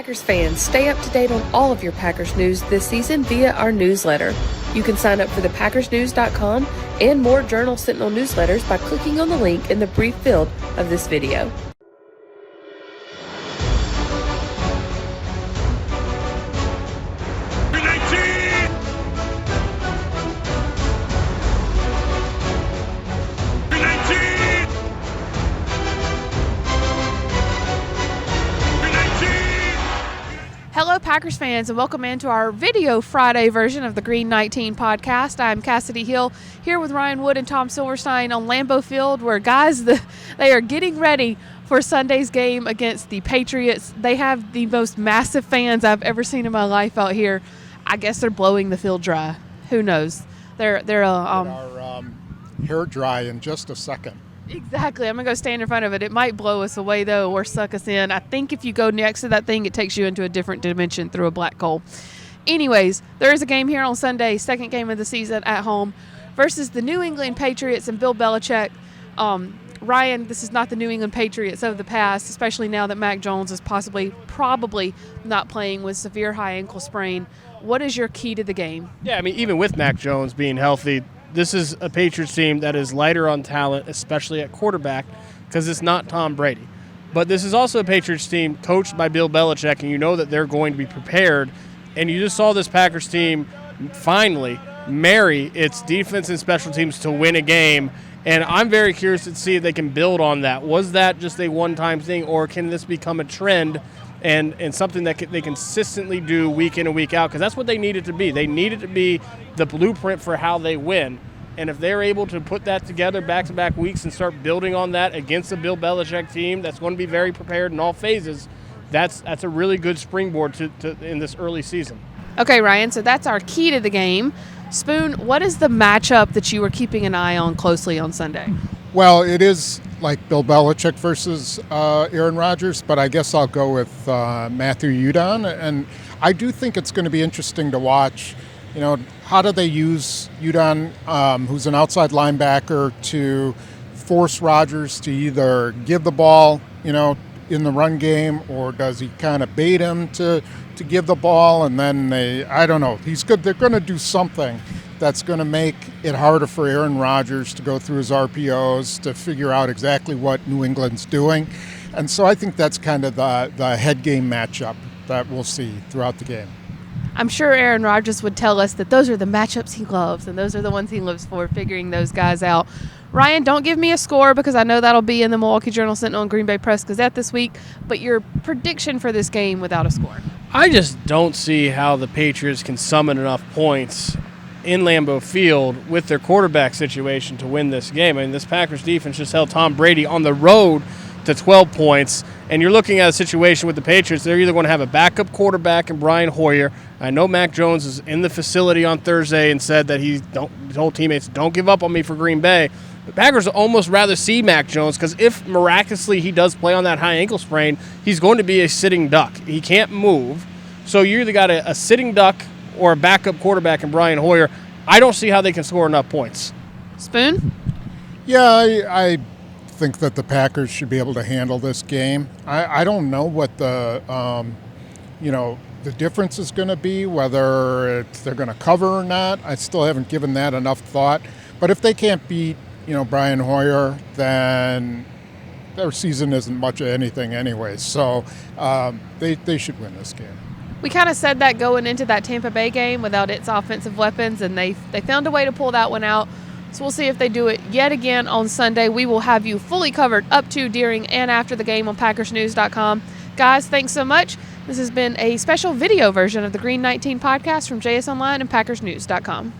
Packers fans, stay up to date on all of your Packers news this season via our newsletter. You can sign up for the PackersNews.com and more Journal Sentinel newsletters by clicking on the link in the brief field of this video. Hello, Packers fans, and welcome into our video Friday version of the Green 19 podcast. I'm Cassidy Hill here with Ryan Wood and Tom Silverstein on Lambeau Field, where, guys, they are getting ready for Sunday's game against the Patriots. They have the most massive fans I've ever seen in my life out here. I guess they're blowing the field dry. Who knows? They're our hair dry in just a second. Exactly. I'm going to go stand in front of it. It might blow us away, though, or suck us in. I think if you go next to that thing, it takes you into a different dimension through a black hole. Anyways, there is a game here on Sunday, second game of the season at home, versus the New England Patriots and Bill Belichick. Ryan, this is not the New England Patriots of the past, especially now that Mac Jones is probably not playing with severe high ankle sprain. What is your key to the game? Yeah, I mean, even with Mac Jones being healthy, this is a Patriots team that is lighter on talent, especially at quarterback, because it's not Tom Brady. But this is also a Patriots team coached by Bill Belichick, and you know that they're going to be prepared. And you just saw this Packers team finally marry its defense and special teams to win a game. And I'm very curious to see if they can build on that. Was that just a one-time thing, or can this become a trend and something that they consistently do week in and week out? Because that's what they need it to be. They need it to be the blueprint for how they win. And if they're able to put that together back-to-back weeks and start building on that against a Bill Belichick team that's going to be very prepared in all phases, that's a really good springboard to in this early season. Okay, Ryan, so that's our key to the game. Spoon, what is the matchup that you were keeping an eye on closely on Sunday? Well, it is like Bill Belichick versus Aaron Rodgers, but I guess I'll go with Matthew Judon. And I do think it's going to be interesting to watch. You know, how do they use Judon, who's an outside linebacker, to force Rodgers to either give the ball, in the run game, or does he kind of bait him to give the ball? And then I don't know. They're going to do something that's going to make it harder for Aaron Rodgers to go through his RPOs to figure out exactly what New England's doing. And so I think that's kind of the head game matchup that we'll see throughout the game. I'm sure Aaron Rodgers would tell us that those are the matchups he loves, and those are the ones he lives for, figuring those guys out. Ryan, don't give me a score, because I know that'll be in the Milwaukee Journal Sentinel and Green Bay Press Gazette this week, but your prediction for this game without a score. I just don't see how the Patriots can summon enough points in Lambeau Field with their quarterback situation to win this game. I mean, this Packers defense just held Tom Brady on the road to 12 points, and you're looking at a situation with the Patriots. They're either going to have a backup quarterback in Brian Hoyer. I know Mac Jones is in the facility on Thursday and said that he told teammates, don't give up on me for Green Bay. The Packers would almost rather see Mac Jones, because if miraculously he does play on that high ankle sprain, he's going to be a sitting duck. He can't move. So you either got a sitting duck or a backup quarterback in Brian Hoyer. I don't see how they can score enough points. Spoon? Yeah, I think that the Packers should be able to handle this game. I don't know what the difference is going to be, whether they're going to cover or not. I still haven't given that enough thought. But if they can't beat, Brian Hoyer, then their season isn't much of anything anyway. So they should win this game. We kind of said that going into that Tampa Bay game without its offensive weapons, and they found a way to pull that one out. So we'll see if they do it yet again on Sunday. We will have you fully covered up to, during, and after the game on PackersNews.com. Guys, thanks so much. This has been a special video version of the Green 19 podcast from JS Online and PackersNews.com.